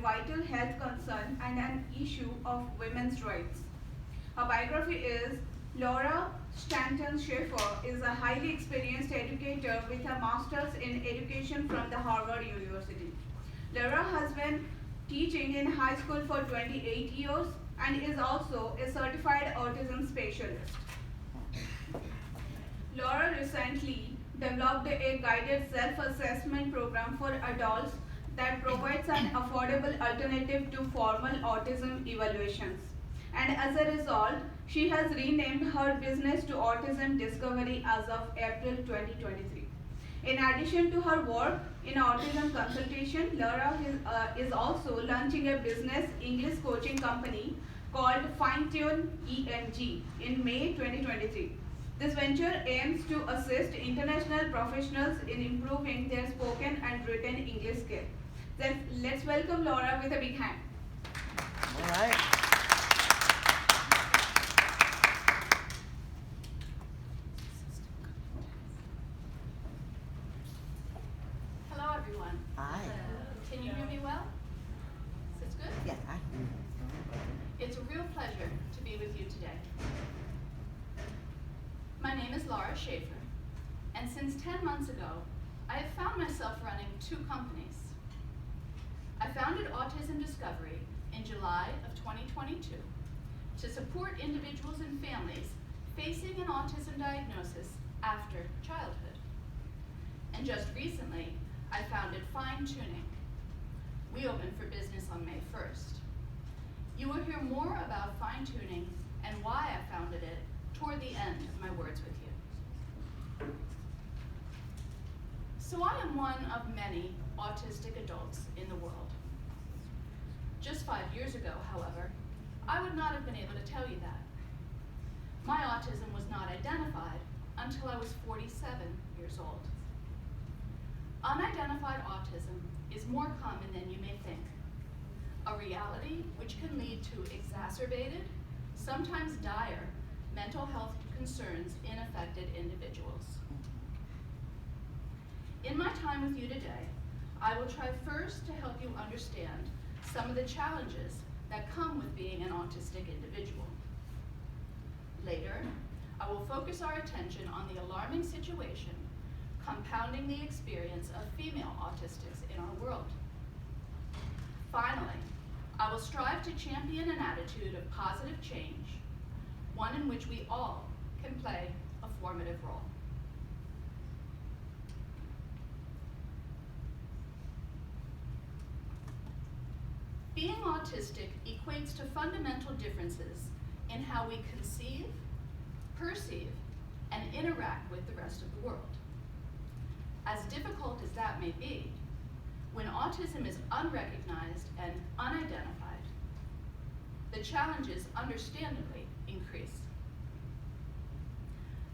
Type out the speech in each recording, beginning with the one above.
vital health concern and an issue of women's rights. Her biography is Laura Stanton Schaefer is a highly experienced educator with a master's in education from the Harvard University. Laura has been teaching in high school for 28 years and is also a certified autism specialist. Laura recently developed a guided self-assessment program for adults that provides an affordable alternative to formal autism evaluations. And as a result, she has renamed her business to Autism Discovery as of April 2023. In addition to her work in autism consultation, Laura is also launching a business English coaching company called Fine-Tune ENG in May 2023. This venture aims to assist international professionals in improving their spoken and written English skills. Then let's welcome Laura with a big hand. All right. Hello, everyone. Hi. Can you hear me well? Is this good? Yeah. It's a real pleasure to be with you today. My name is Laura Schaefer, and since 10 months ago, I have found myself running two companies. I founded Autism Discovery in July of 2022 to support individuals and families facing an autism diagnosis after childhood. And just recently, I founded Fine-Tuning. We opened for business on May 1st. You will hear more about Fine-Tuning and why I founded it toward the end of my words with you. So I am one of many autistic adults in the world. Just 5 years ago, however, I would not have been able to tell you that. My autism was not identified until I was 47 years old. Unidentified autism is more common than you may think, a reality which can lead to exacerbated, sometimes dire, mental health concerns in affected individuals. In my time with you today, I will try first to help you understand some of the challenges that come with being an autistic individual. Later, I will focus our attention on the alarming situation compounding the experience of female autistics in our world. Finally, I will strive to champion an attitude of positive change, one in which we all can play a formative role. Being autistic equates to fundamental differences in how we conceive, perceive, and interact with the rest of the world. As difficult as that may be, when autism is unrecognized and unidentified, the challenges understandably increase.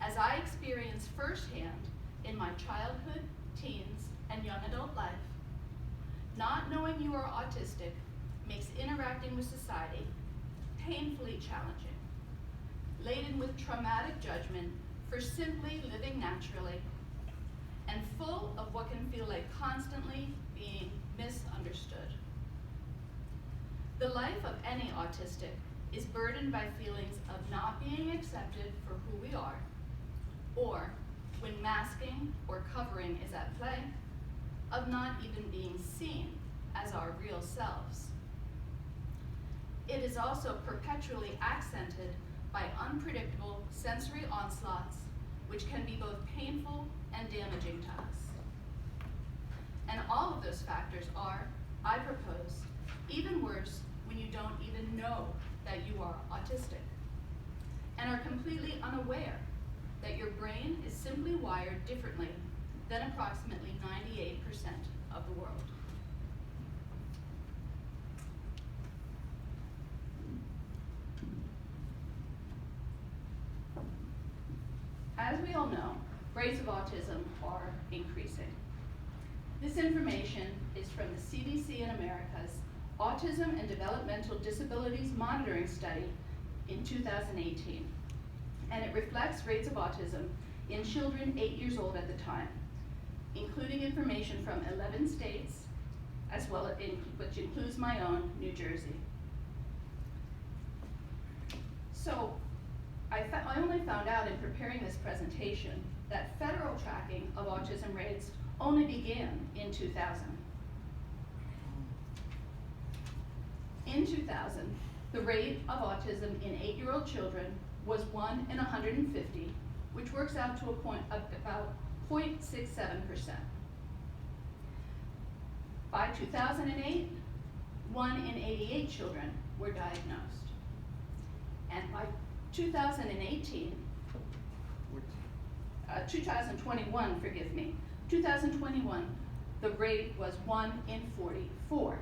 As I experienced firsthand in my childhood, teens, and young adult life, not knowing you are autistic makes interacting with society painfully challenging, laden with traumatic judgment for simply living naturally, and full of what can feel like constantly being misunderstood. The life of any autistic is burdened by feelings of not being accepted for who we are, or when masking or covering is at play, of not even being seen as our real selves. It is also perpetually accented by unpredictable sensory onslaughts, which can be both painful and damaging to us. And all of those factors are, I propose, even worse when you don't even know that you are autistic, and are completely unaware that your brain is simply wired differently than approximately 98% of the world. As we all know, rates of autism are increasing. This information is from the CDC in America's Autism and Developmental Disabilities Monitoring Study in 2018, and it reflects rates of autism in children 8 years old at the time, including information from 11 states, as well as which includes my own, New Jersey. So I only found out in preparing this presentation that federal tracking of autism rates only began in 2000. In 2000, the rate of autism in 8-year-old children was 1 in 150, which works out to about 0.67%. By 2008, 1 in 88 children were diagnosed. And by 2021, 2021, the rate was 1 in 44.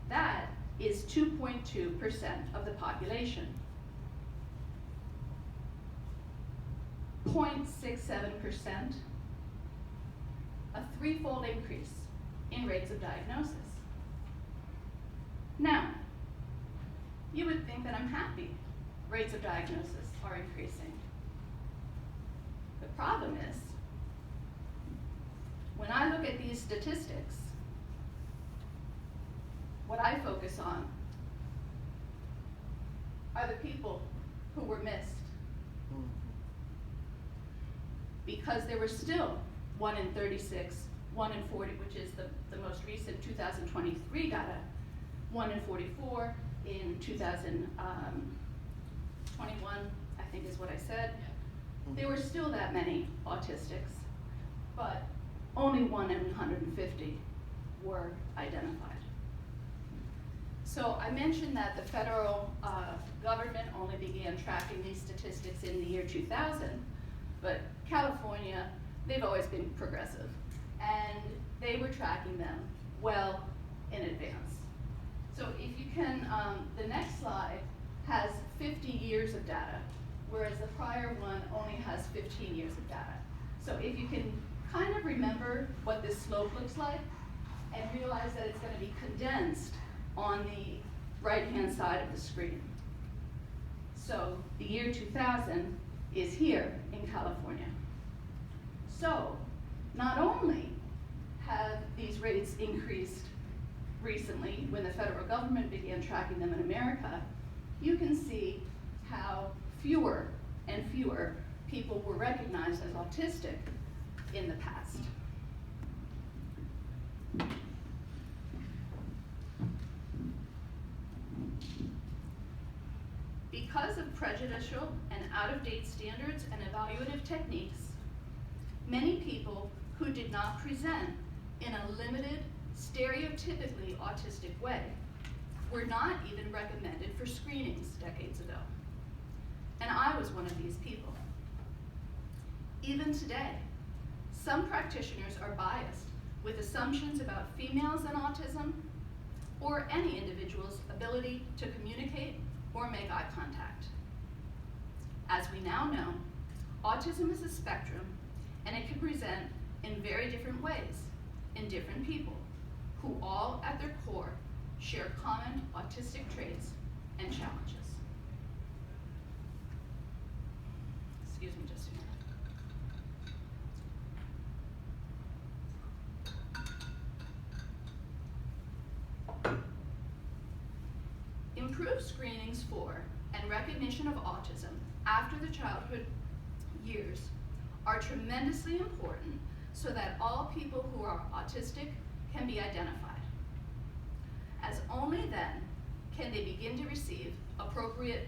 That is 2.2% of the population. 0.67%, a threefold increase in rates of diagnosis. Now, you would think that I'm happy rates of diagnosis are increasing. The problem is, when I look at these statistics, what I focus on are the people who were missed. Because there were still 1 in 36, 1 in 40, which is the most recent 2023 data, 1 in 44 in 2021, I think is what I said. There were still that many autistics, but only 1 in 150 were identified. So I mentioned that the federal government only began tracking these statistics in the year 2000, but California, they've always been progressive, and they were tracking them well in advance. So if you can, the next slide has 50 years of data, whereas the prior one only has 15 years of data. So if you can kind of remember what this slope looks like, and realize that it's going to be condensed on the right-hand side of the screen. So the year 2000 is here in California. So not only have these rates increased recently when the federal government began tracking them in America, you can see how fewer and fewer people were recognized as autistic in the past. Because of prejudicial and out-of-date standards and evaluative techniques, many people who did not present in a limited, stereotypically autistic way were not even recommended for screenings decades ago. And I was one of these people. Even today, some practitioners are biased with assumptions about females and autism, or any individual's ability to communicate or make eye contact. As we now know, autism is a spectrum, and it can present in very different ways in different people who all at their core share common autistic traits and challenges. Excuse me just a minute. Improved screenings for and recognition of autism after the childhood years are tremendously important so that all people who are autistic can be identified, as only then can they begin to receive appropriate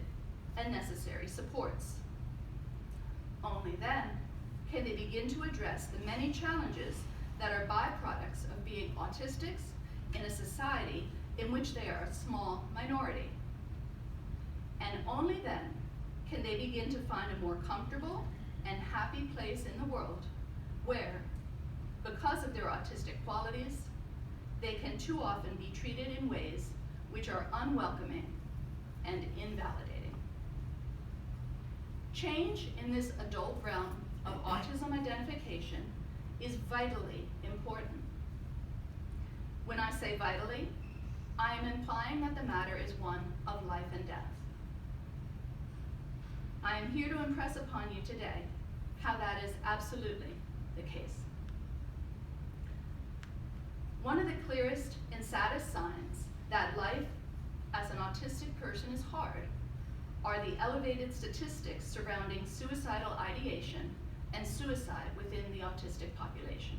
and necessary supports. Only then can they begin to address the many challenges that are byproducts of being autistics in a society in which they are a small minority. And only then can they begin to find a more comfortable and happy place in the world where, because of their autistic qualities, they can too often be treated in ways which are unwelcoming and invalidating. Change in this adult realm of autism identification is vitally important. When I say vitally, I am implying that the matter is one of life and death. I am here to impress upon you today how that is absolutely the case. One of the clearest and saddest signs that life as an autistic person is hard are the elevated statistics surrounding suicidal ideation and suicide within the autistic population.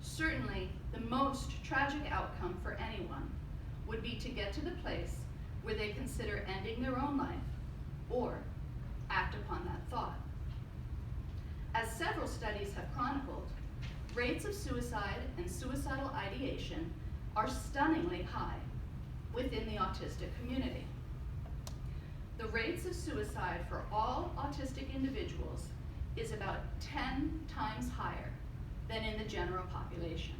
Certainly, the most tragic outcome for anyone would be to get to the place where they consider ending their own life or act upon that thought. As several studies have chronicled, rates of suicide and suicidal ideation are stunningly high within the autistic community. The rates of suicide for all autistic individuals is about 10 times higher than in the general population.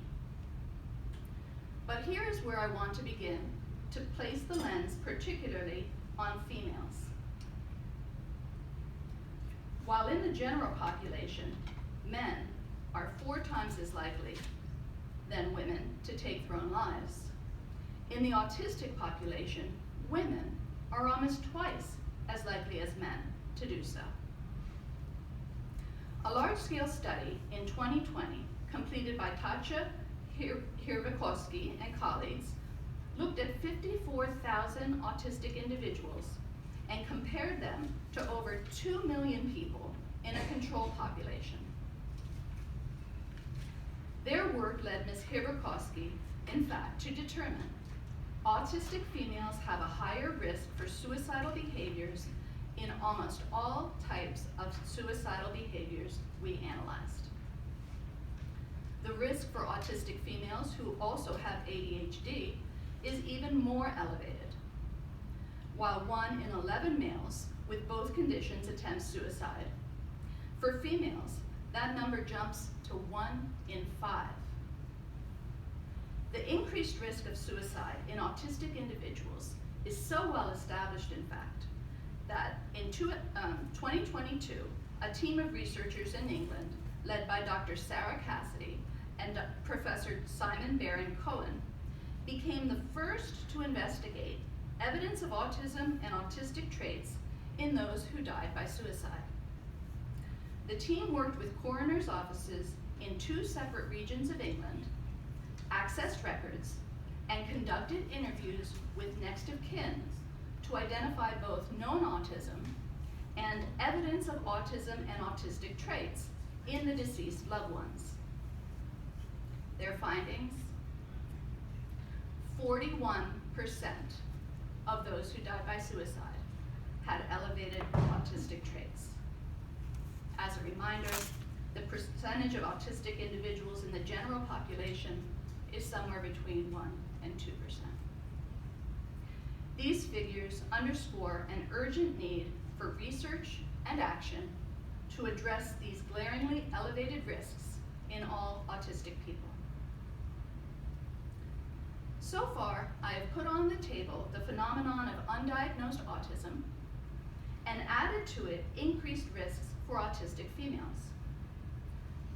But here is where I want to begin to place the lens particularly on females. While in the general population, men are 4 times as likely than women to take their own lives, in the autistic population, women are almost twice as likely as men to do so. A large-scale study in 2020, completed by Tatja Hirvakovsky and colleagues, looked at 54,000 autistic individuals and compared them to over 2 million people in a control population. Their work led Ms. Hirvakovsky, in fact, to determine autistic females have a higher risk for suicidal behaviors in almost all types of suicidal behaviors we analyzed. The risk for autistic females who also have ADHD is even more elevated. While 1 in 11 males with both conditions attempt suicide, for females, that number jumps to 1 in 5. The increased risk of suicide in autistic individuals is so well established, in fact, that in 2022, a team of researchers in England, led by Dr. Sarah Cassidy and Professor Simon Baron-Cohen, became the first to investigate evidence of autism and autistic traits in those who died by suicide. The team worked with coroners' offices in 2 separate regions of England, accessed records, and conducted interviews with next of kin to identify both known autism and evidence of autism and autistic traits in the deceased loved ones. Their findings: 41% of those who died by suicide had elevated autistic traits. As a reminder, the percentage of autistic individuals in the general population is somewhere between 1 and 2%. These figures underscore an urgent need for research and action to address these glaringly elevated risks in all autistic people. So far, I have put on the table the phenomenon of undiagnosed autism and added to it increased risks for autistic females.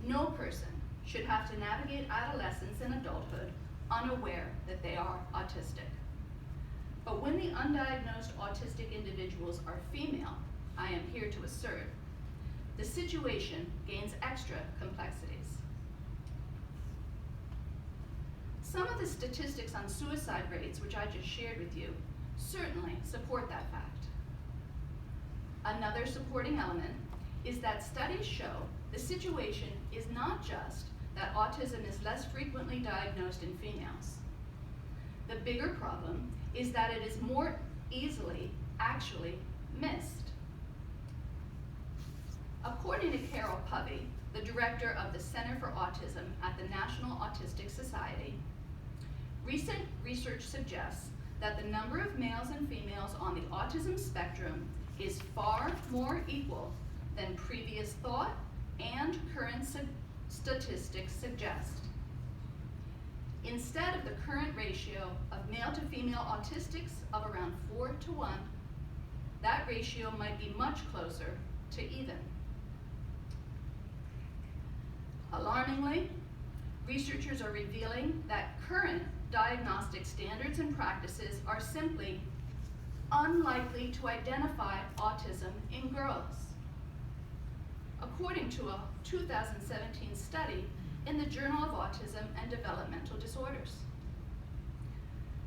No person should have to navigate adolescence and adulthood unaware that they are autistic. But when the undiagnosed autistic individuals are female, I am here to assert, the situation gains extra complexities. Some of the statistics on suicide rates, which I just shared with you, certainly support that fact. Another supporting element is that studies show the situation is not just that autism is less frequently diagnosed in females. The bigger problem is that it is more easily actually missed. According to Carol Povey, the director of the Center for Autism at the National Autistic Society, recent research suggests that the number of males and females on the autism spectrum is far more equal than previous thought and current statistics suggest. Instead of the current ratio of male to female autistics of around 4 to 1, that ratio might be much closer to even. Alarmingly, researchers are revealing that current diagnostic standards and practices are simply unlikely to identify autism in girls. According to a 2017 study, in the Journal of Autism and Developmental Disorders.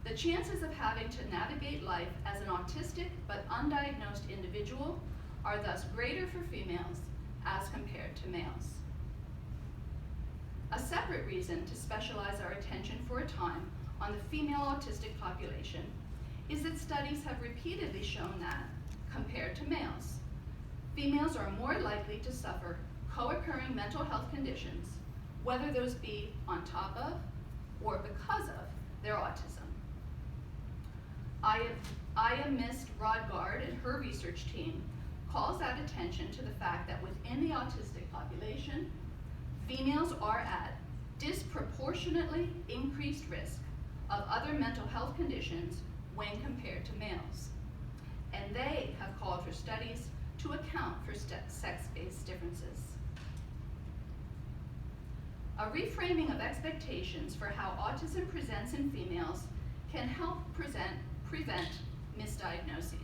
The chances of having to navigate life as an autistic but undiagnosed individual are thus greater for females as compared to males. A separate reason to specialize our attention for a time on the female autistic population is that studies have repeatedly shown that, compared to males, females are more likely to suffer co-occurring mental health conditions, whether those be on top of or because of their autism. Aya Mist Rodgard and her research team calls out attention to the fact that within the autistic population, females are at disproportionately increased risk of other mental health conditions when compared to males. And they have called for studies to account for sex-based differences. A reframing of expectations for how autism presents in females can help prevent misdiagnoses.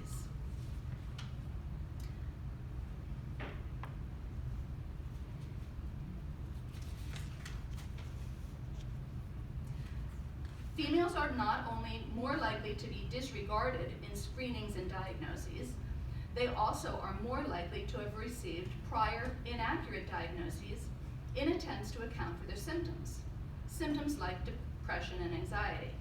Females are not only more likely to be disregarded in screenings and diagnoses, they also are more likely to have received prior inaccurate diagnoses in attempts to account for their symptoms like depression and anxiety.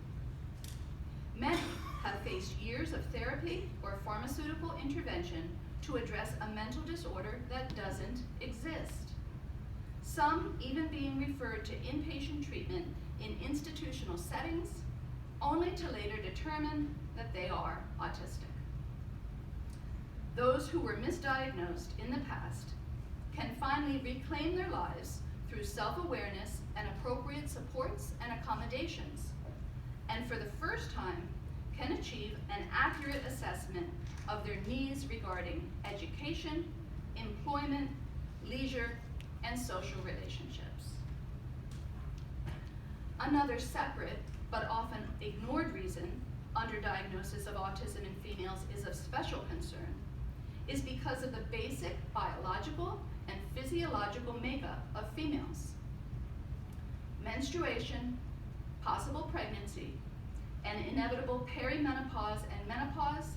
Many have faced years of therapy or pharmaceutical intervention to address a mental disorder that doesn't exist. Some even being referred to inpatient treatment in institutional settings, only to later determine that they are autistic. Those who were misdiagnosed in the past can finally reclaim their lives through self-awareness and appropriate supports and accommodations, and for the first time can achieve an accurate assessment of their needs regarding education, employment, leisure, and social relationships. Another separate but often ignored reason underdiagnosis of autism in females is of special concern is because of the basic biological and physiological makeup of females. Menstruation, possible pregnancy, and inevitable perimenopause and menopause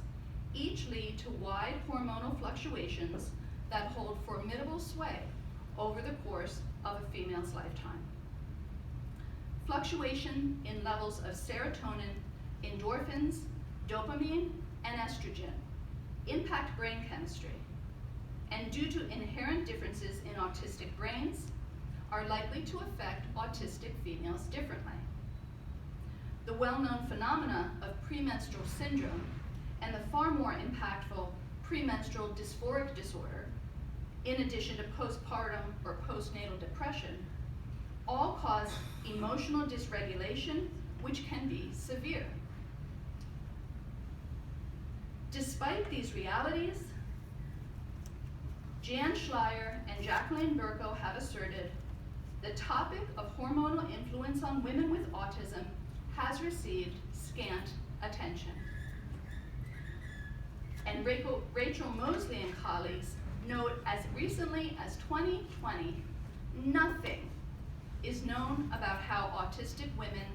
each lead to wide hormonal fluctuations that hold formidable sway over the course of a female's lifetime. Fluctuation in levels of serotonin, endorphins, dopamine, and estrogen impact brain chemistry, and due to inherent differences in autistic brains, are likely to affect autistic females differently. The well-known phenomena of premenstrual syndrome and the far more impactful premenstrual dysphoric disorder, in addition to postpartum or postnatal depression, all cause emotional dysregulation, which can be severe. Despite these realities, Jan Schleier and Jacqueline Burko have asserted the topic of hormonal influence on women with autism has received scant attention. And Rachel Mosley and colleagues note as recently as 2020, nothing is known about how autistic women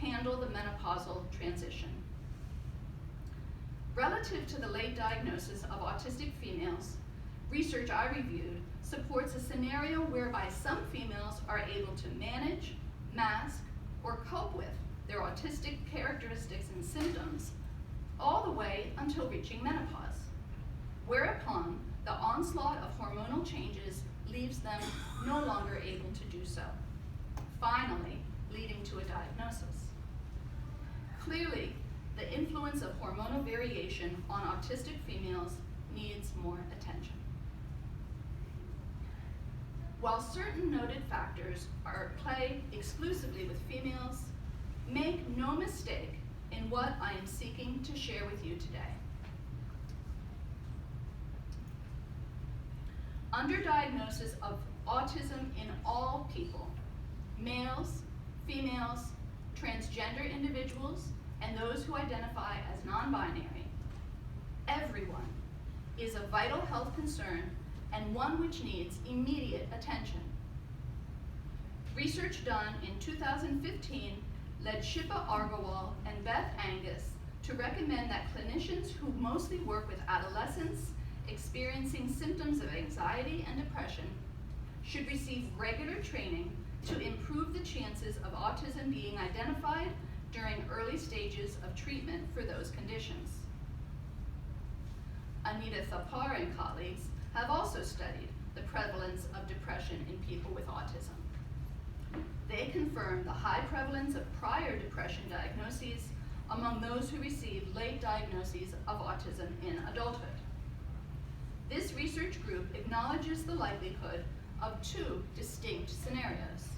handle the menopausal transition. Relative to the late diagnosis of autistic females, research I reviewed supports a scenario whereby some females are able to manage, mask, or cope with their autistic characteristics and symptoms all the way until reaching menopause, whereupon the onslaught of hormonal changes leaves them no longer able to do so, finally leading to a diagnosis. Clearly, the influence of hormonal variation on autistic females needs more attention. While certain noted factors are at play exclusively with females, make no mistake in what I am seeking to share with you today. Underdiagnosis of autism in all people, males, females, transgender individuals, and those who identify as non-binary, everyone, is a vital health concern and one which needs immediate attention. Research done in 2015 led Shippa Argawal and Beth Angus to recommend that clinicians who mostly work with adolescents experiencing symptoms of anxiety and depression should receive regular training to improve the chances of autism being identified during early stages of treatment for those conditions. Anita Thapar and colleagues have also studied the prevalence of depression in people with autism. They confirmed the high prevalence of prior depression diagnoses among those who received late diagnoses of autism in adulthood. This research group acknowledges the likelihood of two distinct scenarios: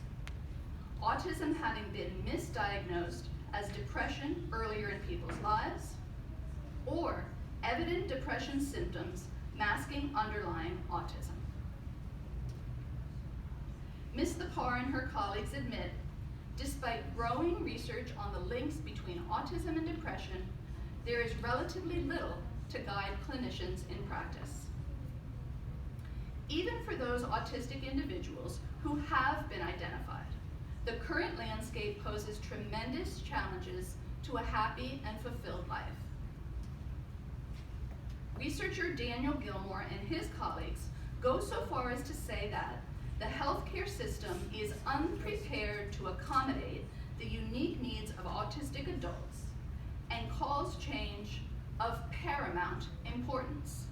autism having been misdiagnosed as depression earlier in people's lives, or evident depression symptoms masking underlying autism. Ms. Thapar and her colleagues admit, despite growing research on the links between autism and depression, there is relatively little to guide clinicians in practice. Even for those autistic individuals who have been identified, the current landscape poses tremendous challenges to a happy and fulfilled life. Researcher Daniel Gilmore and his colleagues go so far as to say that the healthcare system is unprepared to accommodate the unique needs of autistic adults and calls change of paramount importance.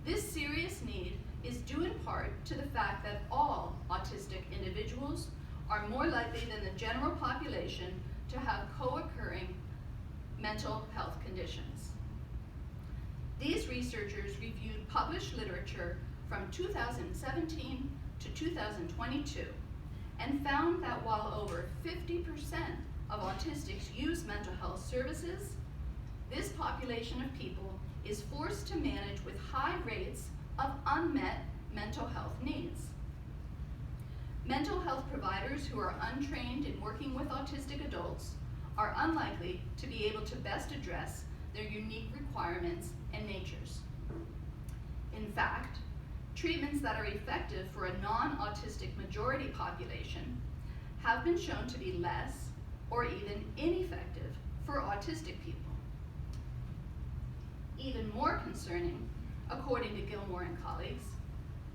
This serious need is due in part to the fact that all autistic individuals are more likely than the general population to have co-occurring mental health conditions. These researchers reviewed published literature from 2017 to 2022 and found that while over 50% of autistics use mental health services, this population of people is forced to manage with high rates of unmet mental health needs. Mental health providers who are untrained in working with autistic adults are unlikely to be able to best address their unique requirements and natures. In fact, treatments that are effective for a non-autistic majority population have been shown to be less or even ineffective for autistic people. Even more concerning, according to Gilmore and colleagues,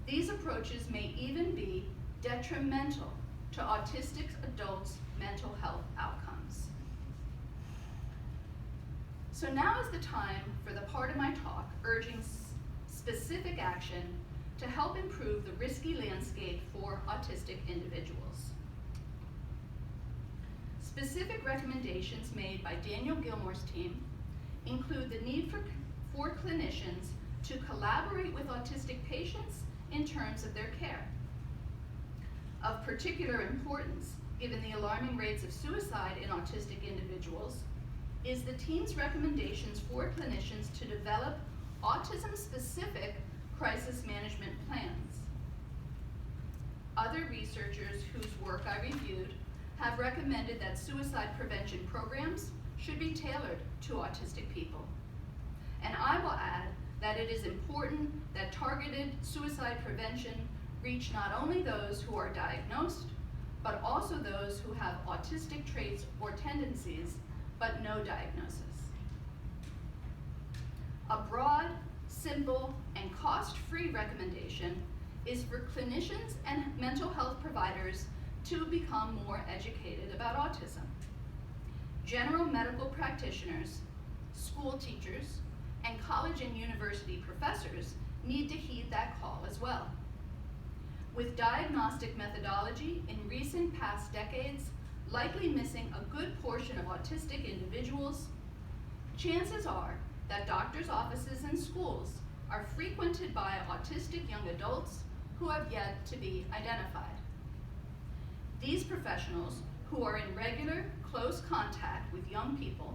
these approaches may even be detrimental to autistic adults' mental health outcomes. So now is the time for the part of my talk urging specific action to help improve the risky landscape for autistic individuals. Specific recommendations made by Daniel Gilmore's team include the need for clinicians to collaborate with autistic patients in terms of their care. Of particular importance, given the alarming rates of suicide in autistic individuals, is the team's recommendations for clinicians to develop autism-specific crisis management plans. Other researchers whose work I reviewed have recommended that suicide prevention programs should be tailored to autistic people. And I will add that it is important that targeted suicide prevention reach not only those who are diagnosed, but also those who have autistic traits or tendencies, but no diagnosis. A broad, simple, and cost-free recommendation is for clinicians and mental health providers to become more educated about autism. General medical practitioners, school teachers, and college and university professors need to heed that call as well. With diagnostic methodology in recent past decades likely missing a good portion of autistic individuals, chances are that doctors' offices and schools are frequented by autistic young adults who have yet to be identified. These professionals, who are in regular, close contact with young people,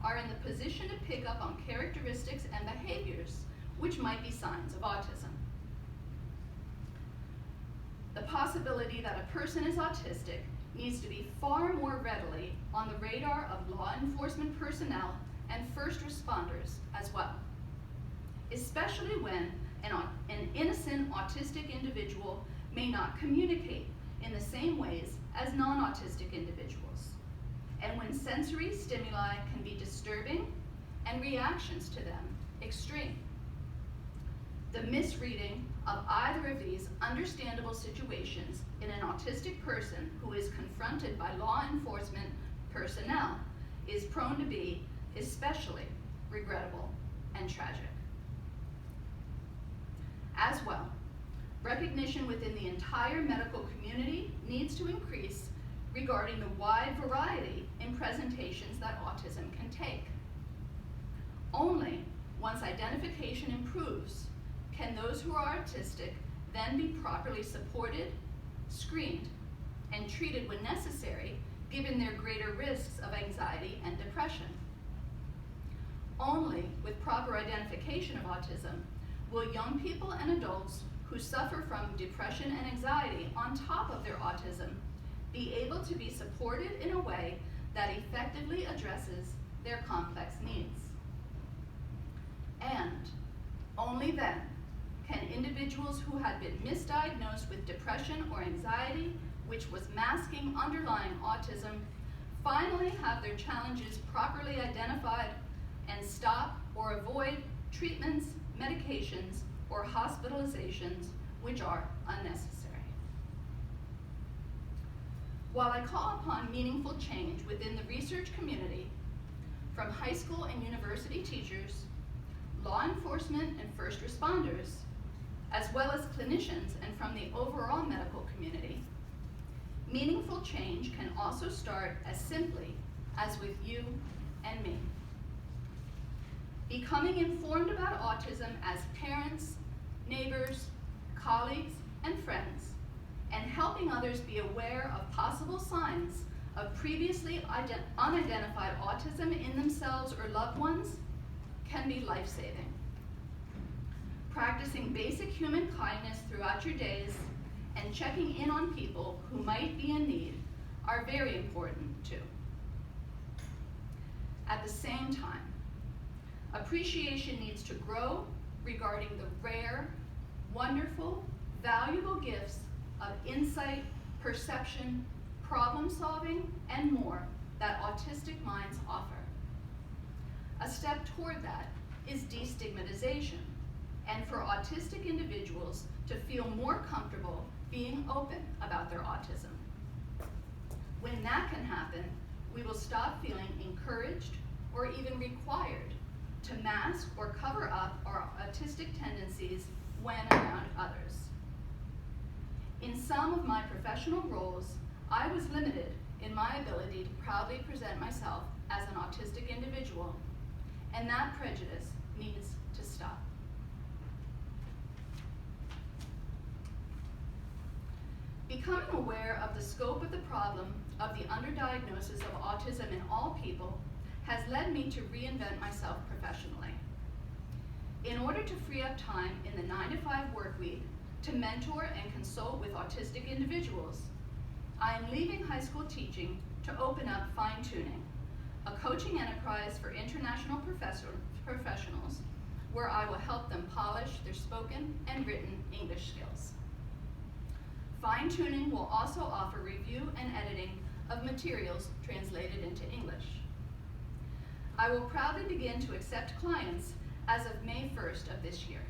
are in the position to pick up on characteristics and behaviors which might be signs of autism. The possibility that a person is autistic needs to be far more readily on the radar of law enforcement personnel and first responders as well, especially when an innocent autistic individual may not communicate in the same ways as non-autistic individuals, and when sensory stimuli can be disturbing and reactions to them extreme. The misreading of either of these understandable situations in an autistic person who is confronted by law enforcement personnel is prone to be especially regrettable and tragic. As well, recognition within the entire medical community needs to increase regarding the wide variety in presentations that autism can take. Only once identification improves can those who are autistic then be properly supported, screened, and treated when necessary, given their greater risks of anxiety and depression. Only with proper identification of autism will young people and adults who suffer from depression and anxiety on top of their autism be able to be supported in a way that effectively addresses their complex needs. And only then can individuals who had been misdiagnosed with depression or anxiety, which was masking underlying autism, finally have their challenges properly identified and stop or avoid treatments, medications, or hospitalizations which are unnecessary. While I call upon meaningful change within the research community, from high school and university teachers, law enforcement and first responders, as well as clinicians and from the overall medical community, meaningful change can also start as simply as with you and me. Becoming informed about autism as parents, neighbors, colleagues, and friends, and helping others be aware of possible signs of previously unidentified autism in themselves or loved ones can be life-saving. Practicing basic human kindness throughout your days and checking in on people who might be in need are very important too. At the same time, appreciation needs to grow regarding the rare, wonderful, valuable gifts of insight, perception, problem solving, and more that autistic minds offer. A step toward that is destigmatization, and for autistic individuals to feel more comfortable being open about their autism. When that can happen, we will stop feeling encouraged or even required to mask or cover up our autistic tendencies when around others. In some of my professional roles, I was limited in my ability to proudly present myself as an autistic individual, and that prejudice needs to stop. Becoming aware of the scope of the problem of the underdiagnosis of autism in all people has led me to reinvent myself professionally. In order to free up time in the 9-to-5 work week to mentor and consult with autistic individuals, I am leaving high school teaching to open up Fine Tuning, a coaching enterprise for international professionals where I will help them polish their spoken and written English skills. Fine Tuning will also offer review and editing of materials translated into English. I will proudly begin to accept clients as of May 1st of this year.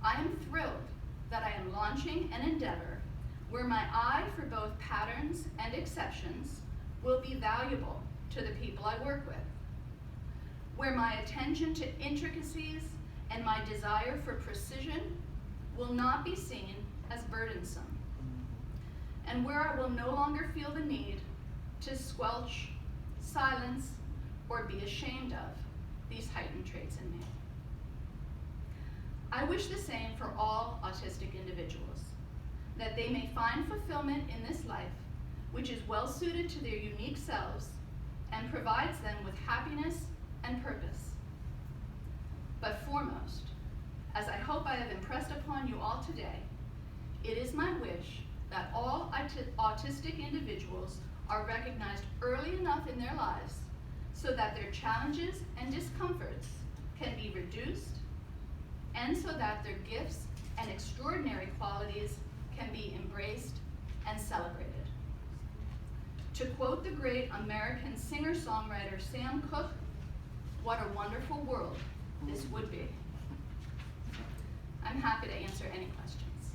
I am thrilled that I am launching an endeavor where my eye for both patterns and exceptions will be valuable to the people I work with, where my attention to intricacies and my desire for precision will not be seen as burdensome, and where I will no longer feel the need to squelch, silence, or be ashamed of these heightened traits in me. I wish the same for all autistic individuals, that they may find fulfillment in this life, which is well suited to their unique selves and provides them with happiness and purpose. But foremost, as I hope I have impressed upon you all today, it is my wish that all autistic individuals are recognized early enough in their lives so that their challenges and discomforts can be reduced, and so that their gifts and extraordinary qualities can be embraced and celebrated. To quote the great American singer-songwriter Sam Cooke, "What a wonderful world this would be." I'm happy to answer any questions.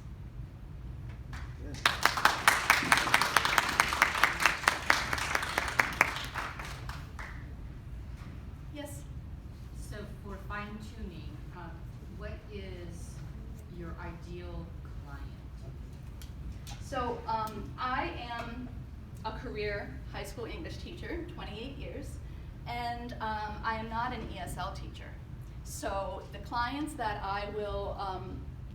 Yes? So for fine tuning, what is your ideal client? So I am a career high school English teacher, 28 years, and I am not an ESL teacher. So the clients that I will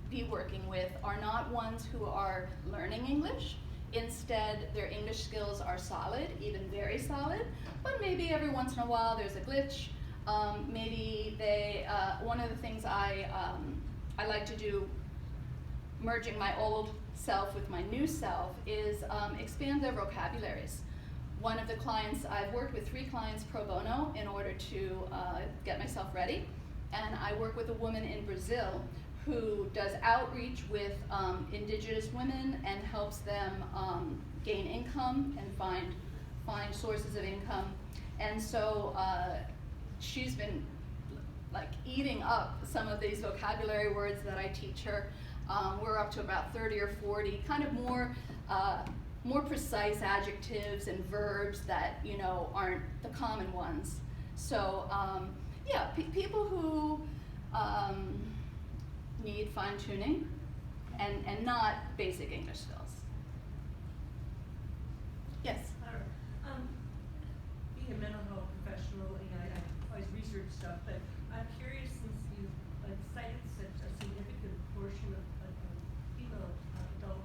be working with are not ones who are learning English. Instead, their English skills are solid, even very solid, but maybe every once in a while there's a glitch. Maybe they, one of the things I like to do, merging my old self with my new self, is expand their vocabularies. One of the clients, I've worked with 3 clients pro bono in order to get myself ready, and I work with a woman in Brazil who does outreach with indigenous women and helps them gain income and find sources of income. And so she's been like eating up some of these vocabulary words that I teach her. We're up to about 30 or 40, kind of more precise adjectives and verbs that, you know, aren't the common ones. So yeah, people who need fine tuning and not basic English skills. Yes? Being a mental health professional, I always research stuff, but I'm curious, since you cited such a significant portion of female adult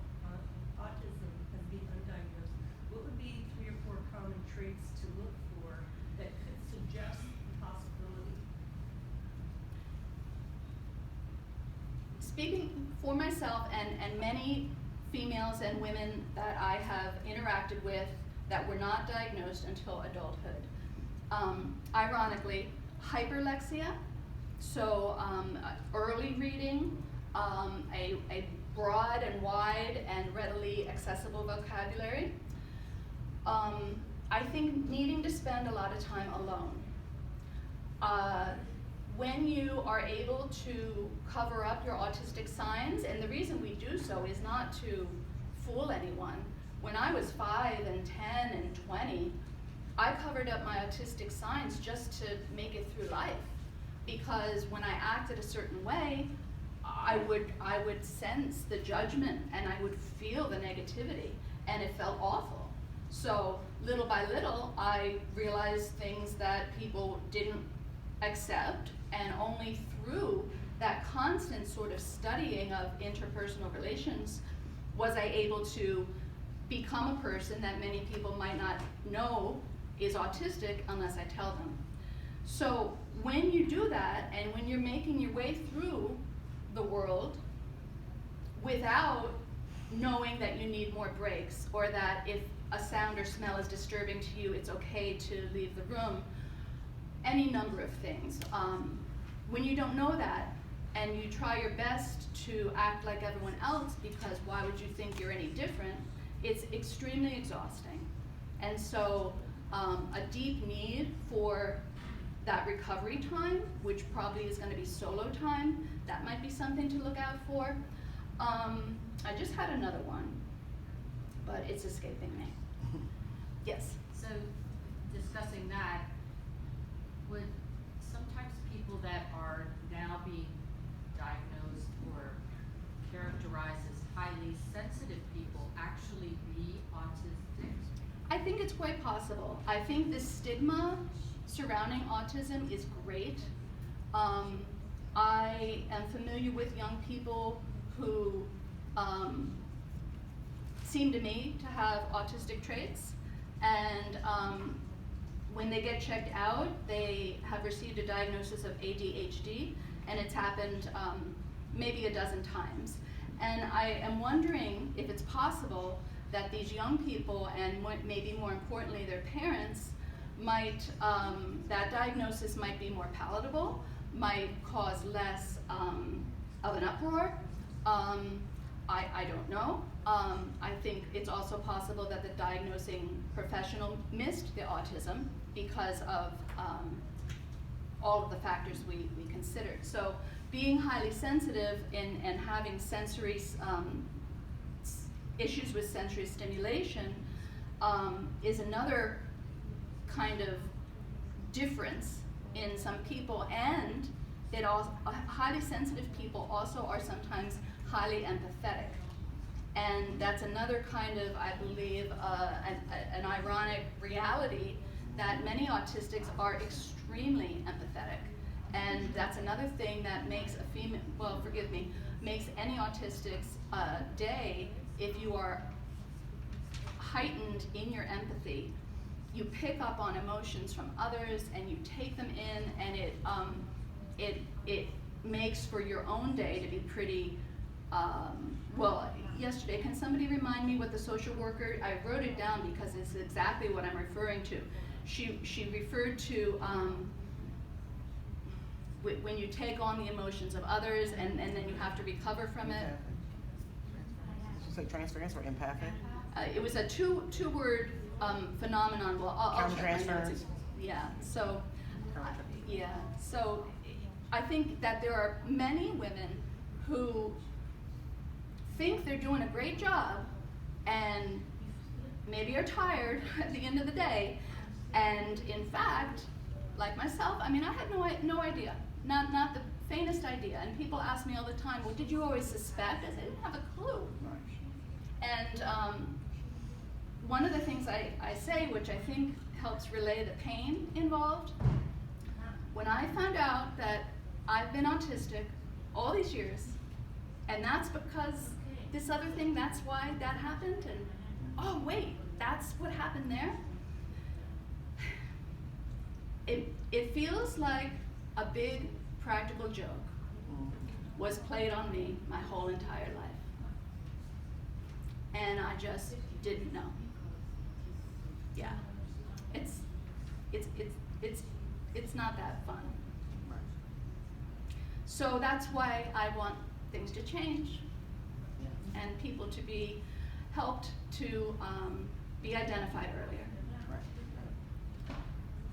autism as being undiagnosed, what would be 3 or 4 common traits to look for that could suggest the possibility? Speaking for myself and many females and women that I have interacted with that were not diagnosed until adulthood, ironically, hyperlexia, so early reading, a broad and wide and readily accessible vocabulary. I think needing to spend a lot of time alone. When you are able to cover up your autistic signs, and the reason we do so is not to fool anyone. When I was 5 and 10 and 20, I covered up my autistic signs just to make it through life. Because when I acted a certain way, I would sense the judgment and I would feel the negativity, and it felt awful. So little by little, I realized things that people didn't accept, and only through that constant sort of studying of interpersonal relations was I able to become a person that many people might not know is autistic unless I tell them. So when you do that, and when you're making your way through the world without knowing that you need more breaks, or that if a sound or smell is disturbing to you, it's okay to leave the room, any number of things. When you don't know that, and you try your best to act like everyone else, because why would you think you're any different, it's extremely exhausting. And so a deep need for that recovery time, which probably is going to be solo time, that might be something to look out for. I just had another one, but it's escaping me. Yes? So discussing that, would sometimes people that are now being diagnosed or characterized as highly sensitive people actually be autistic? I think it's quite possible. I think the stigma surrounding autism is great. I am familiar with young people who seem to me to have autistic traits, and when they get checked out, they have received a diagnosis of ADHD, and it's happened maybe a dozen times. And I am wondering if it's possible that these young people, and maybe more importantly their parents, might, that diagnosis might be more palatable, might cause less of an uproar, I don't know. I think it's also possible that the diagnosing professional missed the autism because of all of the factors we considered. So being highly sensitive and having sensory issues with sensory stimulation is another kind of difference in some people, and it also, highly sensitive people also are sometimes highly empathetic. And that's another kind of, I believe, an ironic reality that many autistics are extremely empathetic. And that's another thing that makes a female, well, forgive me, makes any autistic's day if you are heightened in your empathy. You pick up on emotions from others and you take them in, and it makes for your own day to be pretty, well, yesterday, can somebody remind me what the social worker, I wrote it down because it's exactly what I'm referring to. She referred to when you take on the emotions of others and then you have to recover from it. Did you say transference or empathic? It was a two-word phenomenon. Well, I'll check my notes. Countertransference? Yeah. So, yeah. So, I think that there are many women who think they're doing a great job, and maybe are tired at the end of the day, and in fact, like myself, I mean, I had no idea, not the faintest idea. And people ask me all the time, well, did you always suspect? I said, I didn't have a clue. And one of the things I say, which I think helps relay the pain involved, when I found out that I've been autistic all these years, and that's because this other thing, that's why that happened, and oh wait, that's what happened there. It feels like a big practical joke was played on me my whole entire life. And I just didn't know. Yeah. It's not that fun. So that's why I want things to change and people to be helped to be identified earlier.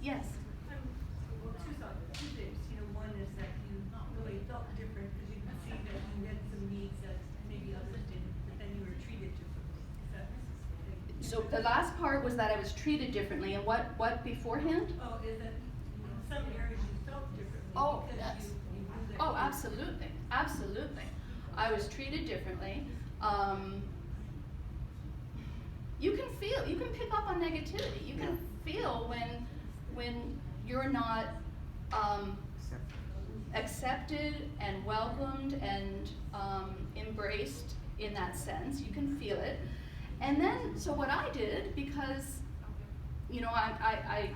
Yes? Well, two things. You know, one is that you really felt different because you could see that you had some needs that maybe others didn't, but then you were treated differently. Is that So the last part was that I was treated differently, and what beforehand? Oh, is that in some areas you felt differently Oh, because yes. you knew that Oh, you- absolutely, absolutely. I was treated differently. You can pick up on negativity. You can feel when you're not accepted and welcomed and embraced in that sense. You can feel it. And then, so what I did, because, you know, I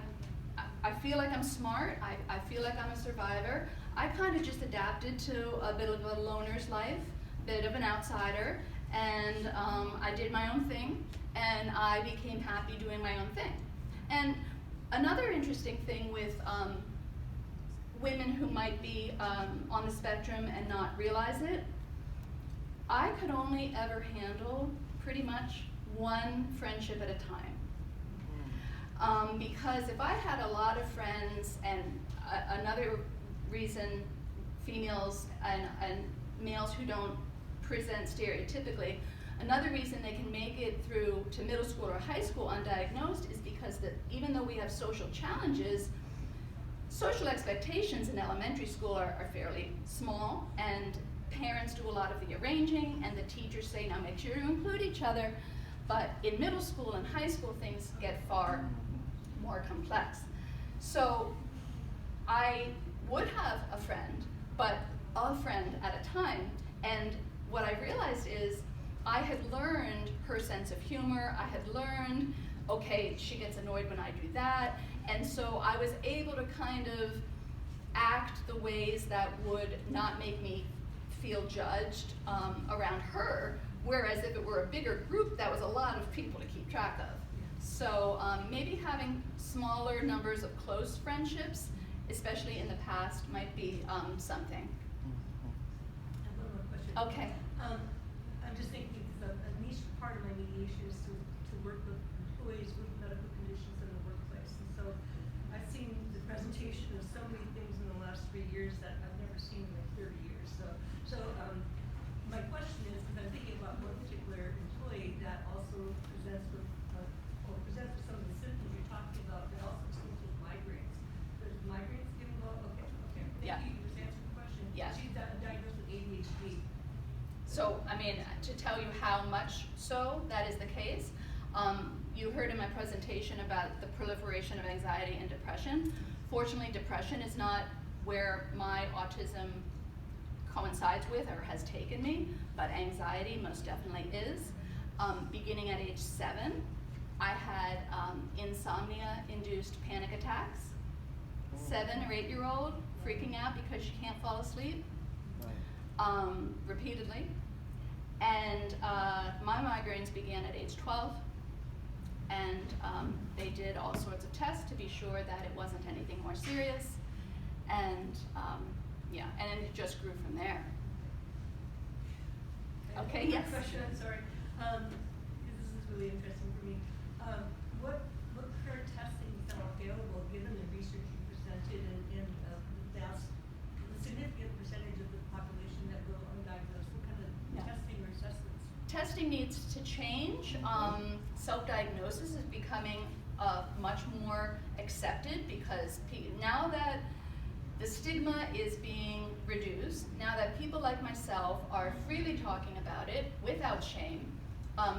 feel like I'm smart, I feel like I'm a survivor, I kind of just adapted to a bit of a loner's life, bit of an outsider, and I did my own thing, and I became happy doing my own thing. And another interesting thing with women who might be on the spectrum and not realize it, I could only ever handle pretty much one friendship at a time. Because if I had a lot of friends, and another reason females and males who don't present stereotypically, another reason they can make it through to middle school or high school undiagnosed is because even though we have social challenges, social expectations in elementary school are fairly small, and parents do a lot of the arranging, and the teachers say, now make sure you include each other. But in middle school and high school, things get far more complex. So I would have a friend, but a friend at a time. And what I realized is I had learned her sense of humor. I had learned, okay, she gets annoyed when I do that. And so I was able to kind of act the ways that would not make me feel judged around her, whereas if it were a bigger group, that was a lot of people to keep track of. So maybe having smaller numbers of close friendships, especially in the past, might be something. I have one more question. Okay. I I'm just thinking because a niche part of my mediation is to work with employees with medical conditions in the workplace. And so I've seen the presentation of so many things in the last 3 years that I've never seen in like 30 years. So my question is, because I'm thinking about one particular employee that also presents with some of the symptoms you're talking about, that also seems with migraines. Does migraines give involved? Okay. Yeah. Thank you. You just answered the question. Yeah. She's diagnosed with ADHD. So, I mean, to tell you how much so that is the case, you heard in my presentation about the proliferation of anxiety and depression. Fortunately, depression is not where my autism coincides with or has taken me, but anxiety most definitely is. Beginning at age 7, I had insomnia-induced panic attacks. 7 or 8-year-old freaking out because she can't fall asleep. Repeatedly. And my migraines began at age 12, and they did all sorts of tests to be sure that it wasn't anything more serious, and yeah, and it just grew from there. Okay, One more yes. question, I'm sorry, because this is really interesting for me. What current testing is now available, given the research you presented and the significant percentage of the population that go undiagnosed? What kind of testing or assessments? Testing needs to change. Self-diagnosis is becoming much more accepted because now that the stigma is being reduced, now that people like myself are freely talking about it without shame,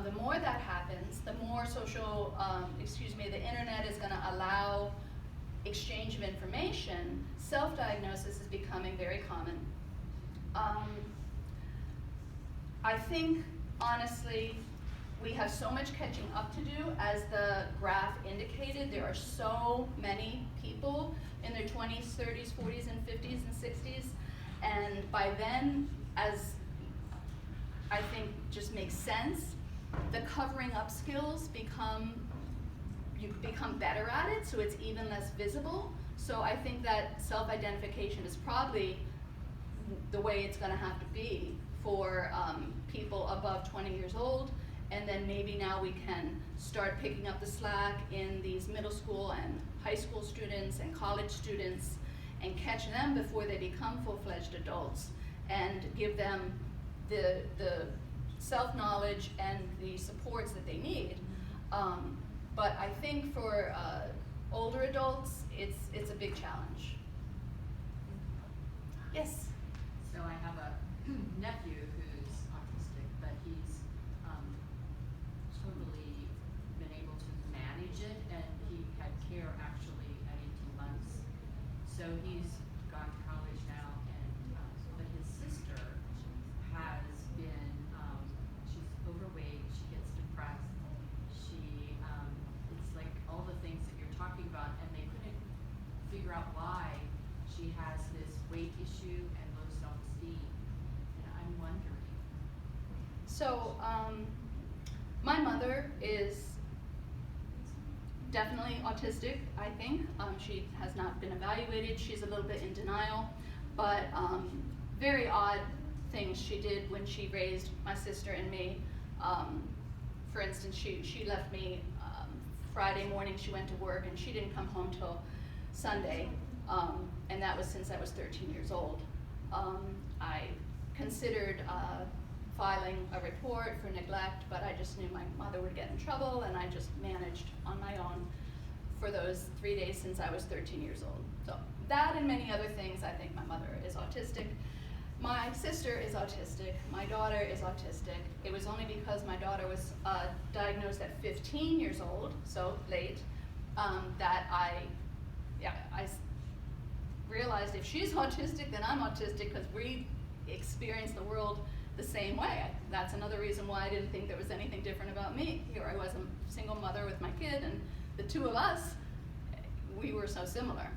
the more that happens, the more the internet is going to allow exchange of information. Self-diagnosis is becoming very common. I think, honestly, we have so much catching up to do. As the graph indicated, there are so many people in their 20s, 30s, 40s, and 50s and 60s. And by then, as I think just makes sense, the covering up skills you become better at it, so it's even less visible. So I think that self-identification is probably the way it's going to have to be for people above 20 years old. And then maybe now we can start picking up the slack in these middle school and high school students and college students and catch them before they become full-fledged adults and give them the self-knowledge and the supports that they need. But I think for older adults, it's a big challenge. Yes? So I have a nephew who's autistic, but he's totally been able to manage it, and he had care actually at 18 months. So he's gone to college now, and but his sister has been, she's overweight, she gets depressed, she, it's like all the things that you're talking about, and they couldn't figure out why she has this weight issue and low self-esteem, and I'm wondering. So, my mother is definitely autistic, I think. She has not been evaluated. She's a little bit in denial, but very odd things she did when she raised my sister and me. For instance, she left me Friday morning, she went to work, and she didn't come home till Sunday, and that was since I was 13 years old. I considered filing a report for neglect, but I just knew my mother would get in trouble, and I just managed on my own for those 3 days since I was 13 years old. So that and many other things, I think my mother is autistic. My sister is autistic. My daughter is autistic. It was only because my daughter was diagnosed at 15 years old, so late, that I realized if she's autistic, then I'm autistic, because we experience the world the same way. That's another reason why I didn't think there was anything different about me. Here I was, a single mother with my kid, and the two of us, we were so similar.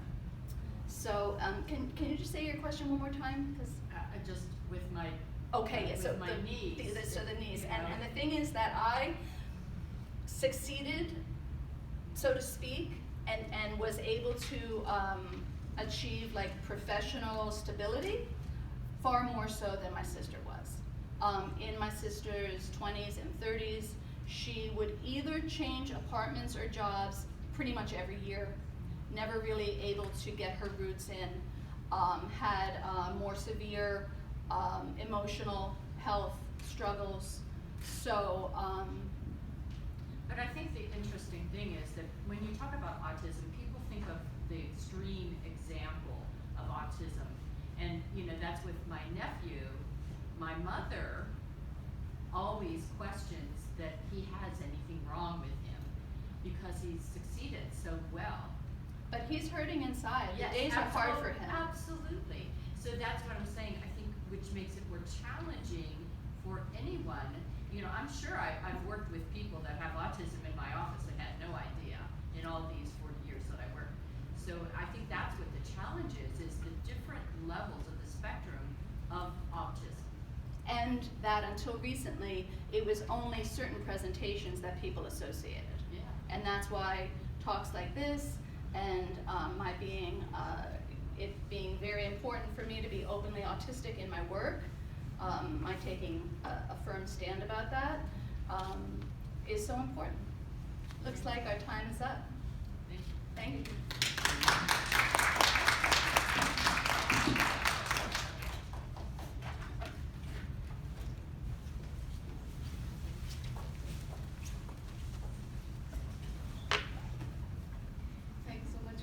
So can you just say your question one more time? Because Just with my okay, so my knees. The knees, You and know? the thing is that I succeeded, so to speak, and was able to achieve like professional stability far more so than my sister was. in my sister's 20s and 30s. She would either change apartments or jobs pretty much every year, never really able to get her roots in, had more severe emotional health struggles. So, But I think the interesting thing is that when you talk about autism, people think of the extreme example of autism. And, you know, that's with my nephew. My mother always questions that he has anything wrong with him because he's succeeded so well. but he's hurting inside. Yes, The days are hard for him. Absolutely. So that's what I'm saying, I think, which makes it more challenging for anyone. You know, I'm sure I've worked with people that have autism in my office and had no idea in all these 40 years that I worked. So I think that's what the challenge is the different levels of the spectrum of autism. And that until recently, it was only certain presentations that people associated. Yeah. And that's why talks like this and it being very important for me to be openly autistic in my work, my taking a firm stand about that, is so important. Looks like our time is up. Thank you. Thank you.